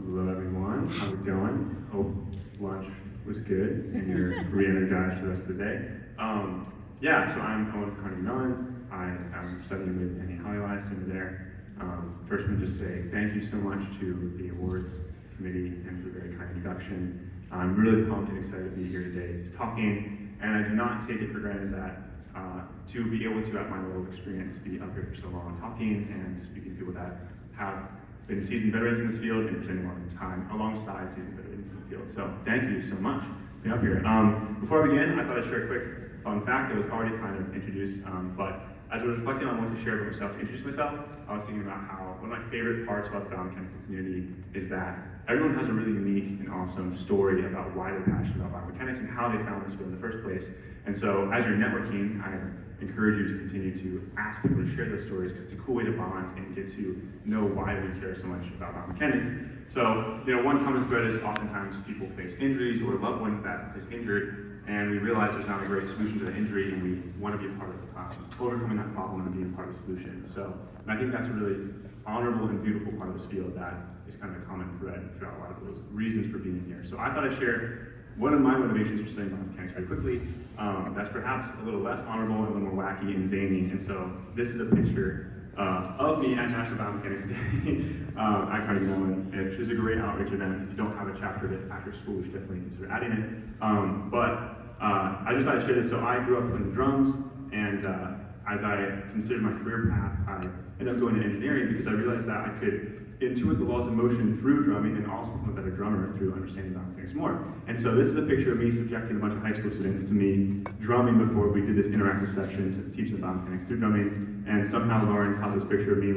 Hello everyone, how's it going? Hope lunch was good and you're re-energized for the rest of the day. So I'm Owen Carnegie Mellon. I'm studying with Annie Hollylice over there. First, I'm going to just say thank you so much to the awards committee and for the very kind introduction. I'm really pumped and excited to be here today just talking, and I do not take it for granted that to be able to, at my level of experience, be up here for so long talking and speaking to people that have been seasoned veterans in this field and presenting a lot of time alongside seasoned veterans in the field. So thank you so much for being up here. Before I begin, I thought I'd share a quick fun fact that was already kind of introduced, but as I was reflecting on what to share about myself to introduce myself, I was thinking about how one of my favorite parts about the biomechanical community is that everyone has a really unique and awesome story about why they're passionate about biomechanics and how they found this field in the first place. And so as you're networking, I encourage you to continue to ask people to share their stories because it's a cool way to bond and get to know why we care so much about biomechanics. So, one common thread is oftentimes people face injuries or a loved one that is injured, and we realize there's not a great solution to the injury, and we want to be a part of overcoming that problem and being a part of the solution. So, and I think that's a really honorable and beautiful part of this field that is kind of a common thread throughout a lot of those reasons for being here. So I thought I'd share one of my motivations for studying biomechanics very quickly. That's perhaps a little less honorable and a little more wacky and zany. And so this is a picture of me at National Biomechanics Day at Carnegie Mellon, which is a great outreach event. If you don't have a chapter of it after school, you should definitely consider adding it. I just thought I'd share this. So I grew up playing drums, and as I considered my career path, I ended up going to engineering because I realized that I could intuit the laws of motion through drumming and also become a better drummer through understanding biomechanics more. And so this is a picture of me subjecting a bunch of high school students to me drumming before we did this interactive session to teach them biomechanics through drumming. And somehow Lauren caught this picture of me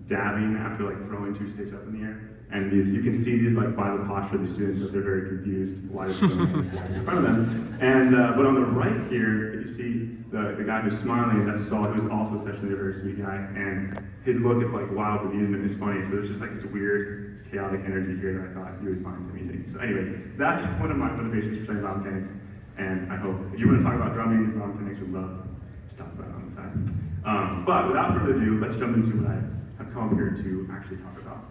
dabbing after throwing two sticks up in the air. And you can see these by the posture of the students that they're very confused why they're throwing this in front of them. And but on the right here, if you see the guy who's smiling, that's Saul, who's also essentially a very sweet guy. And his look of wild amusement is funny. So there's just this weird chaotic energy here that I thought you would find amusing. So anyways, that's one of my motivations for studying biomechanics. And I hope if you want to talk about drumming, biomechanics would love to talk about it on the side. But without further ado, let's jump into what I have come up here to actually talk about.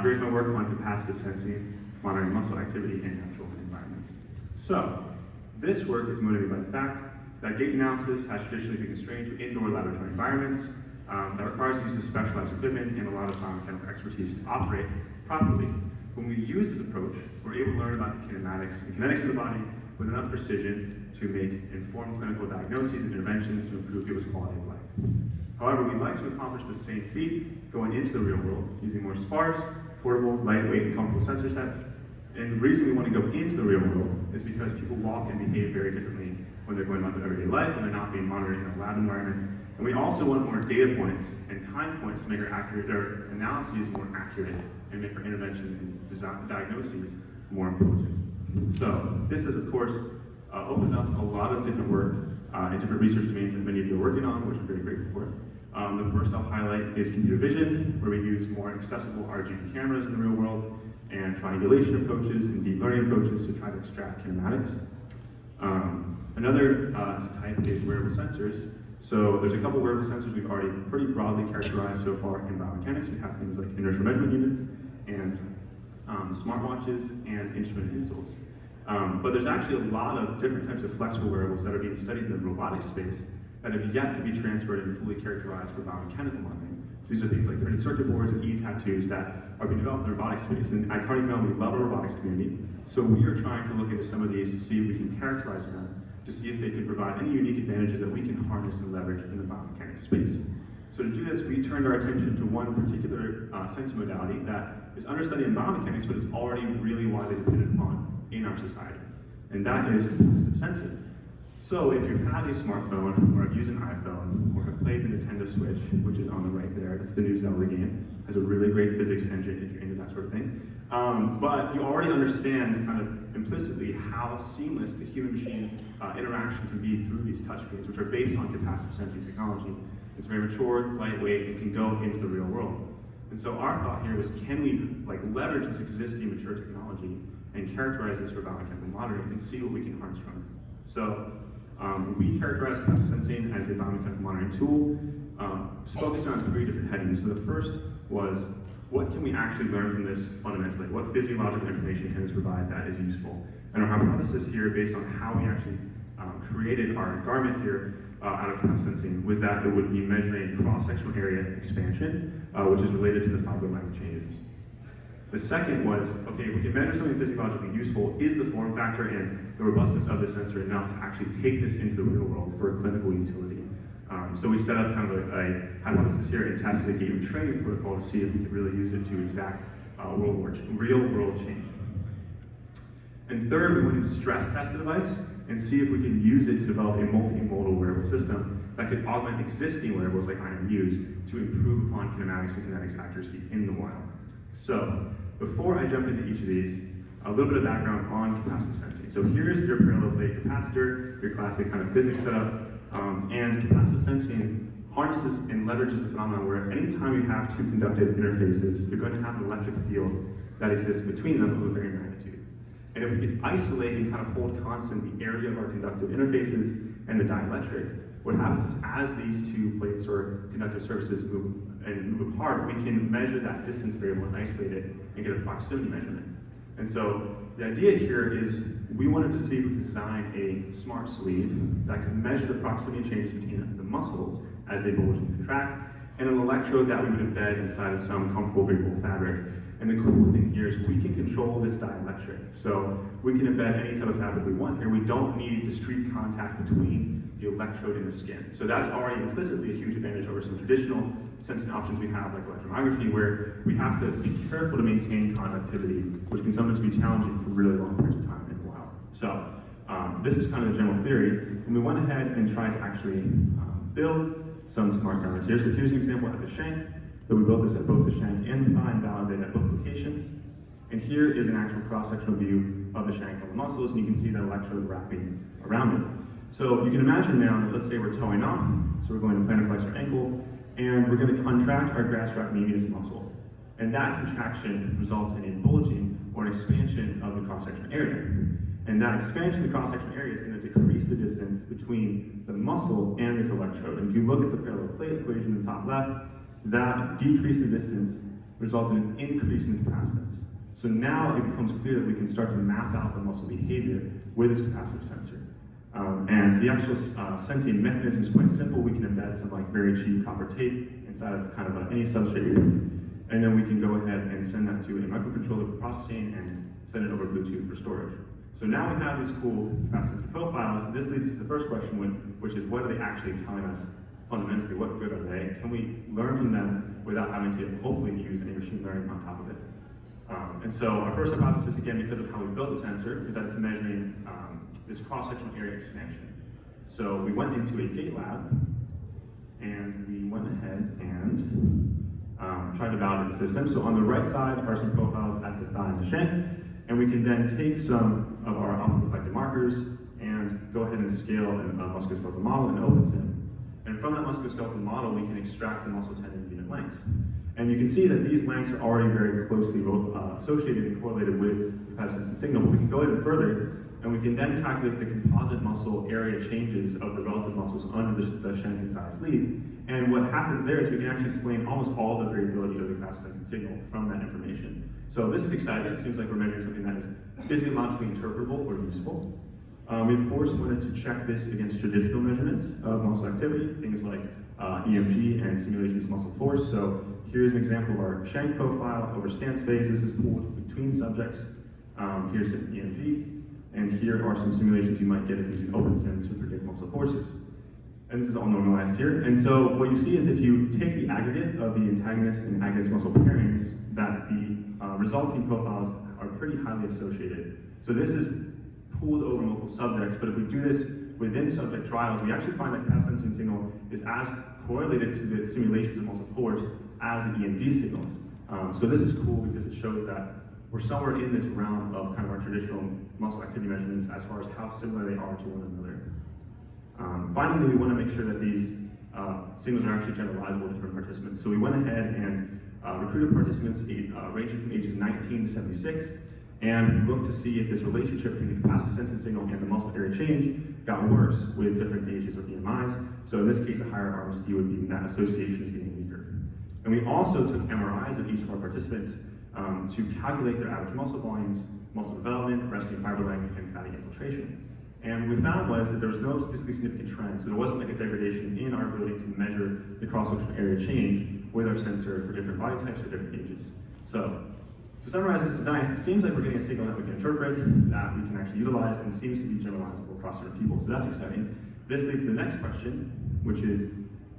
Here's my work on capacitive sensing, monitoring muscle activity in natural environments. So, this work is motivated by the fact that gait analysis has traditionally been constrained to indoor laboratory environments that requires the use of specialized equipment and a lot of biomechanical expertise to operate properly. When we use this approach, we're able to learn about the kinematics and kinetics of the body with enough precision to make informed clinical diagnoses and interventions to improve people's quality of life. However, we'd like to accomplish the same feat going into the real world using more sparse, portable, lightweight, and comfortable sensor sets. And the reason we want to go into the real world is because people walk and behave very differently when they're going about their everyday life, when they're not being monitored in a lab environment. And we also want more data points and time points to make our analyses more accurate and make our intervention and diagnoses more important. So this has, of course, opened up a lot of different work in different research domains that many of you are working on, which I'm very grateful for. The first I'll highlight is computer vision, where we use more accessible RGB cameras in the real world, and triangulation approaches and deep learning approaches to try to extract kinematics. Another type is wearable sensors. So there's a couple wearable sensors we've already pretty broadly characterized so far in biomechanics. We have things like inertial measurement units and smartwatches and instrument insoles. But there's actually a lot of different types of flexible wearables that are being studied in the robotics space that have yet to be transferred and fully characterized for biomechanical monitoring. So these are things like printed circuit boards and e-tattoos that are being developed in the robotics space. And at Carnegie Mellon, we love our robotics community, so we are trying to look into some of these to see if we can characterize them, to see if they can provide any unique advantages that we can harness and leverage in the biomechanics space. So to do this, we turned our attention to one particular sensing modality that is understudied in biomechanics, but is already really widely depended upon in our society, and that is capacitive sensing. So if you have a smartphone, or have used an iPhone, or have played the Nintendo Switch, which is on the right there, that's the new Zelda game, has a really great physics engine if you're into that sort of thing. But you already understand kind of implicitly how seamless the human-machine interaction can be through these touchscreens, which are based on capacitive sensing technology. It's very mature, lightweight, and can go into the real world. And so our thought here was, can we leverage this existing mature technology and characterize this for biomechanical monitoring and see what we can harness from it. So we characterize capacitive sensing as a biomechanical monitoring tool, focusing on three different headings. So the first was what can we actually learn from this fundamentally? What physiological information can this provide that is useful? And our hypothesis here, based on how we actually created our garment here out of capacitance sensing, was that it would be measuring cross-sectional area expansion, which is related to the fiber length changes. The second was, okay, if we can measure something physiologically useful, is the form factor and the robustness of the sensor enough to actually take this into the real world for a clinical utility? So we set up kind of a hypothesis here and tested a game training protocol to see if we could really use it to exact real world change. And third, we wanted to stress test the device and see if we can use it to develop a multimodal wearable system that could augment existing wearables like IMUs to improve upon kinematics and kinetics accuracy in the wild. So, before I jump into each of these, a little bit of background on capacitive sensing. So here's your parallel plate capacitor, your classic kind of physics setup, and capacitive sensing harnesses and leverages the phenomenon where anytime you have two conductive interfaces, you're going to have an electric field that exists between them of a varying magnitude. And if we can isolate and kind of hold constant the area of our conductive interfaces and the dielectric, what happens is as these two plates or conductive surfaces move apart, we can measure that distance variable and isolate it and get a proximity measurement. And so the idea here is we wanted to see if we could design a smart sleeve that could measure the proximity changes between the muscles as they bulge and contract, and an electrode that we would embed inside of some comfortable breathable fabric. And the cool thing here is we can control this dielectric. So we can embed any type of fabric we want here. We don't need discrete contact between the electrode and the skin. So that's already implicitly a huge advantage over some traditional sensing options we have, like electromyography, where we have to be careful to maintain conductivity, which can sometimes be challenging for really long periods of time in the wild. So this is kind of the general theory, and we went ahead and tried to actually build some smart garments here. So here's an example at the shank, that we built this at both the shank and the thigh and validated at both locations. And here is an actual cross-sectional view of the shank and the muscles, and you can see the electrode wrapping around it. So you can imagine now that let's say we're toeing off, so we're going to plantar flex our ankle, and we're going to contract our gastroc medius muscle. And that contraction results in a bulging or an expansion of the cross-sectional area. And that expansion of the cross-sectional area is going to decrease the distance between the muscle and this electrode. And if you look at the parallel plate equation in the top left, that decrease in the distance results in an increase in the capacitance. So now it becomes clear that we can start to map out the muscle behavior with this capacitive sensor. And the actual sensing mechanism is quite simple. We can embed some like very cheap copper tape inside of kind of any substrate, and then we can go ahead and send that to a microcontroller for processing and send it over Bluetooth for storage. So now we have these cool capacitance profiles. This leads us to the first question, which is what are they actually telling us fundamentally? What good are they? Can we learn from them without having to hopefully use any machine learning on top of it? And so our first hypothesis, again, because of how we built the sensor, is that it's measuring this cross-sectional area expansion. So we went into a gate lab, and we went ahead and tried to validate the system. So on the right side are some profiles at the thigh and the shank, and we can then take some of our optical reflected markers and go ahead and scale a musculoskeletal model in OpenSim. And from that musculoskeletal model, we can extract the muscle tendon unit lengths. And you can see that these lengths are already very closely associated and correlated with the capacitance signal. But we can go even further, and we can then calculate the composite muscle area changes of the relative muscles under the shank and thigh sleeve. And what happens there is we can actually explain almost all the variability of the capacitance signal from that information. So this is exciting. It seems like we're measuring something that is physiologically interpretable or useful. We of course wanted to check this against traditional measurements of muscle activity, things like EMG and simulations of muscle force. So here's an example of our shank profile over stance phase. This is pulled between subjects. Here's an EMG, and here are some simulations you might get if using OpenSim to predict muscle forces. And this is all normalized here. And so what you see is if you take the aggregate of the antagonist and agonist muscle pairings, that the resulting profiles are pretty highly associated. So this is pooled over multiple subjects, but if we do this within subject trials, we actually find that capacitance sensing signal is as correlated to the simulations of muscle force as the EMG signals. So this is cool because it shows that we're somewhere in this realm of kind of our traditional muscle activity measurements as far as how similar they are to one another. Finally, we want to make sure that these signals are actually generalizable to different participants. So we went ahead and recruited participants ranging from ages 19 to 76, and looked to see if this relationship between the capacitive sensing signal and the muscle area change got worse with different ages or BMIs. So in this case, a higher RMSD would mean that association is getting weaker. And And we also took MRIs of each of our participants to calculate their average muscle volumes, muscle development, resting fiber length, and fatty infiltration. And what we found was that there was no statistically significant trend, so there wasn't like a degradation in our ability to measure the cross-sectional area change with our sensor for different body types or different ages. So, to summarize this device, it seems like we're getting a signal that we can interpret, that we can actually utilize, and seems to be generalizable across different people, so that's exciting. This leads to the next question, which is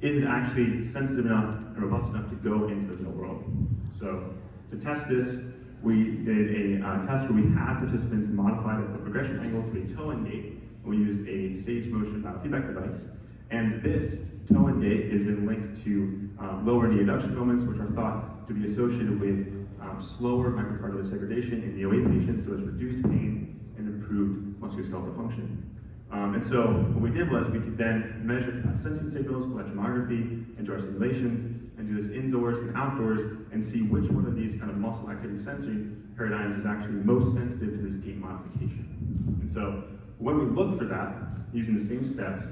it actually sensitive enough and robust enough to go into the real world? So, to test this, we did a test where we had participants modify the foot progression angle to a toe and gait, and we used a Sage Motion biofeedback device. And this toe and gait has been linked to lower knee adduction moments, which are thought to be associated with slower microcartilage degradation in DOA patients, so it's reduced pain and improved musculoskeletal function. And so what we did was we could then measure sensing signals, electromyography, and do our simulations, and do this indoors and outdoors, and see which one of these kind of muscle activity sensory paradigms is actually most sensitive to this gait modification. And so when we looked for that, using the same steps,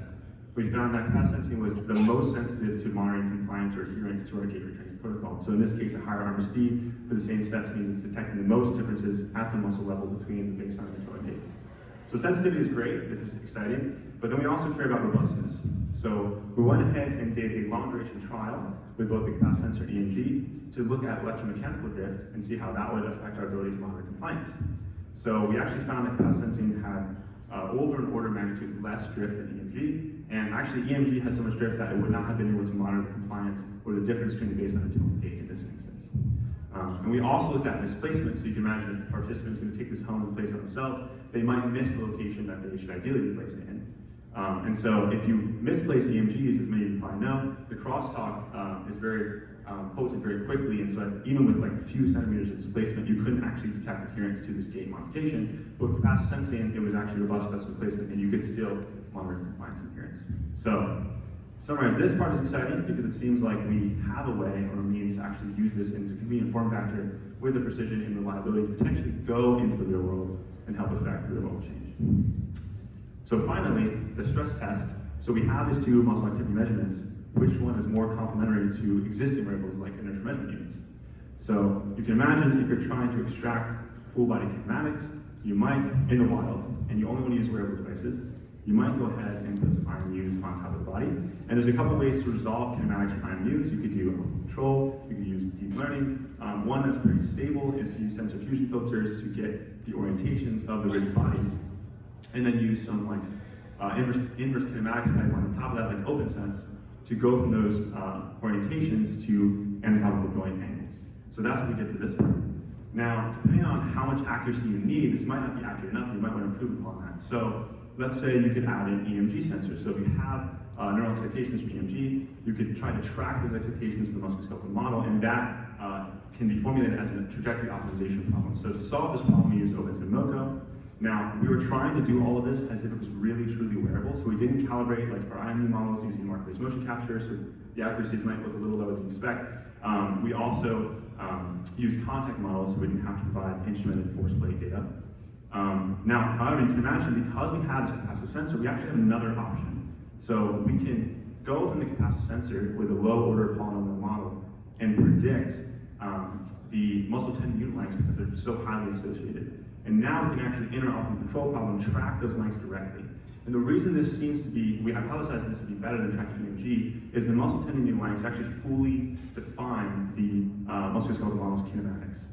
we found that capacitive sensing was the most sensitive to monitoring compliance or adherence to our gait retraining protocol. So in this case, a higher arm speed for the same steps means it's detecting the most differences at the muscle level between the baseline and toe and gaits. So sensitivity is great, this is exciting, but then we also care about robustness. So we went ahead and did a long duration trial with both the capacitive sensor and EMG to look at electromechanical drift and see how that would affect our ability to monitor compliance. So we actually found that capacitive sensing had over an order of magnitude less drift than EMG, and actually EMG has so much drift that it would not have been able to monitor the compliance or the difference between the baseline and toe and gait in this instance. And we also looked at misplacement, so you can imagine if a participant is going to take this home and place it themselves, they might miss the location that they should ideally be placed in. And so if you misplace EMGs, as many of you probably know, the crosstalk is very potent very quickly, and so even with like a few centimeters of displacement, you couldn't actually detect adherence to this gait modification. But with capacitive sensing, it was actually robust dust replacement, and you could still monitor compliance and adherence. So, to summarize, this part is exciting because it seems like we have a way or a means to actually use this as a convenient form factor with the precision and reliability to potentially go into the real world and help affect real world change. So finally, the stress test. So we have these two muscle activity measurements. Which one is more complementary to existing variables like inertial measurement units? So you can imagine if you're trying to extract full body kinematics, you might, in the wild, and you only want to use wearable devices, you might go ahead and put some IMUs on top of the body. And there's a couple ways to resolve kinematics from IMUs. You could do control, you could use deep learning. One that's pretty stable is to use sensor fusion filters to get the orientations of the rigid bodies, and then use some like inverse kinematics type on top of that, like OpenSense, to go from those orientations to anatomical joint angles. So that's what we did for this part. Now, depending on how much accuracy you need, this might not be accurate enough, you might want to improve upon that. So let's say you could add an EMG sensor. So if you have neural excitations from EMG, you could try to track those excitations from the musculoskeletal model, and that can be formulated as a trajectory optimization problem. So to solve this problem, we used OpenSense and MoCo. Now, we were trying to do all of this as if it was really, truly wearable, so we didn't calibrate like our IMU models using marker-based motion capture, so the accuracies might look a little lower than you expect. We also used contact models, so we didn't have to provide instrument and force plate data. Now, however, you can imagine, because we have this capacitive sensor, we actually have another option. So we can go from the capacitive sensor with a low-order polynomial model and predict the muscle tendon unit lengths because they're so highly associated. And now we can actually, in our optimal control problem, track those lengths directly. And the reason this seems to be, we hypothesize this would be better than tracking EMG, is the muscle tendon unit lengths actually fully define the musculoskeletal model's kinematics.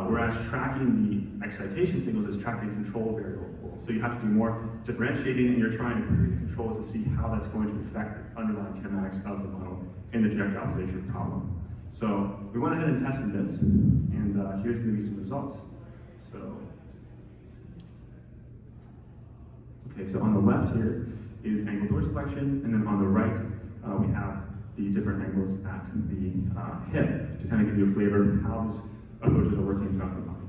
Whereas tracking the excitation signals is tracking control variables. So you have to do more differentiating, and you're trying to query the controls to see how that's going to affect the underlying kinematics of the model in the trajectory optimization problem. So we went ahead and tested this, and here's going to be some results. Okay, so on the left here is angle dorsiflexion, and then on the right we have the different angles at the hip to kind of give you a flavor of how these approaches are working throughout the body.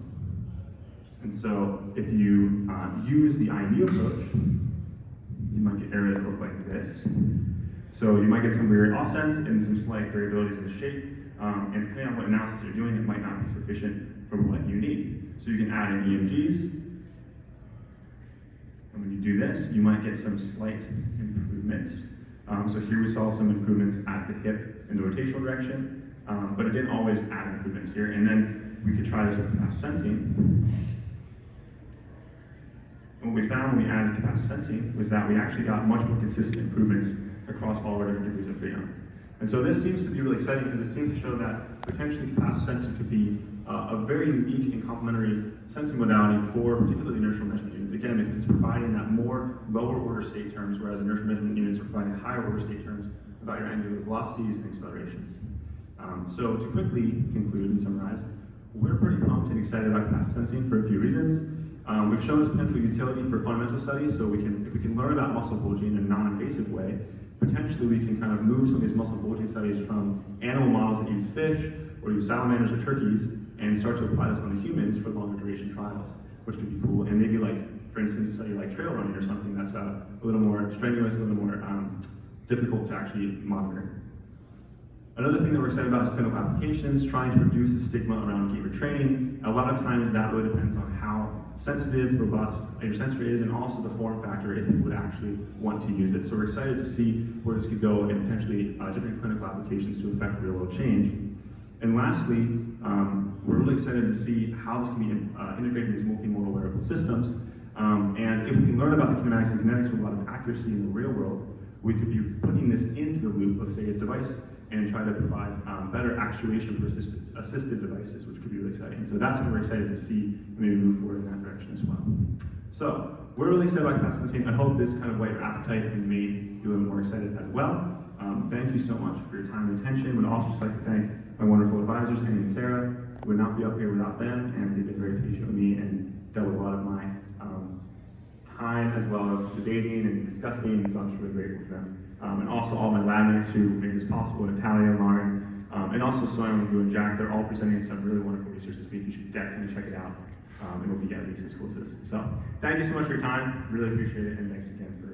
And so if you use the IMU approach, you might get areas that look like this. So you might get some weird offsets and some slight variabilities in the shape, and depending on what analysis you're doing, it might not be sufficient for what you need. So you can add in EMGs, and when you do this, you might get some slight improvements. So here we saw some improvements at the hip in the rotational direction, but it didn't always add improvements here. And then we could try this with capacitive sensing. And what we found when we added capacitive sensing was that we actually got much more consistent improvements across all of our different degrees of freedom. And so this seems to be really exciting because it seems to show that potentially capacitive sensing could be a very unique and complementary sensing modality for particularly inertial measurement units. Again, because it's providing that more lower order state terms, whereas inertial measurement units are providing higher order state terms about your angular velocities and accelerations. So to quickly conclude and summarize, we're pretty pumped and excited about capacitive sensing for a few reasons. We've shown its potential utility for fundamental studies, so if we can learn about muscle bulging in a non-invasive way, potentially we can kind of move some of these muscle bulging studies from animal models that use fish or use salamanders or turkeys and start to apply this on the humans for longer duration trials, which could be cool. And maybe like, for instance, study like trail running or something that's a little more strenuous, a little more difficult to actually monitor. Another thing that we're excited about is clinical applications, trying to reduce the stigma around gamer training. A lot of times that really depends on how sensitive, robust your sensor is, and also the form factor if people would actually want to use it. So we're excited to see where this could go and potentially different clinical applications to affect real world change. And lastly, we're really excited to see how this can be integrated into multimodal wearable systems. And if we can learn about the kinematics and kinetics with a lot of accuracy in the real world, we could be putting this into the loop of, say, a device and try to provide better actuation for assisted devices, which could be really exciting. So that's what we're excited to see and maybe move forward in that direction as well. So we're really excited about capacitive sensing. I hope this kind of whet your appetite and made you a little more excited as well. Thank you so much for your time and attention. Would also just like to thank my wonderful advisors, Annie and Sarah. Would not be up here without them, and they've been very patient with me and dealt with a lot of my time as well as debating and discussing, so I'm just really grateful for them. And also all my lab mates who made this possible, Natalia, Lauren, and also Sonia, Lou, and Jack. They're all presenting some really wonderful research this week. You should definitely check it out. It will be at least as cool as this. So thank you so much for your time. Really appreciate it, and thanks again.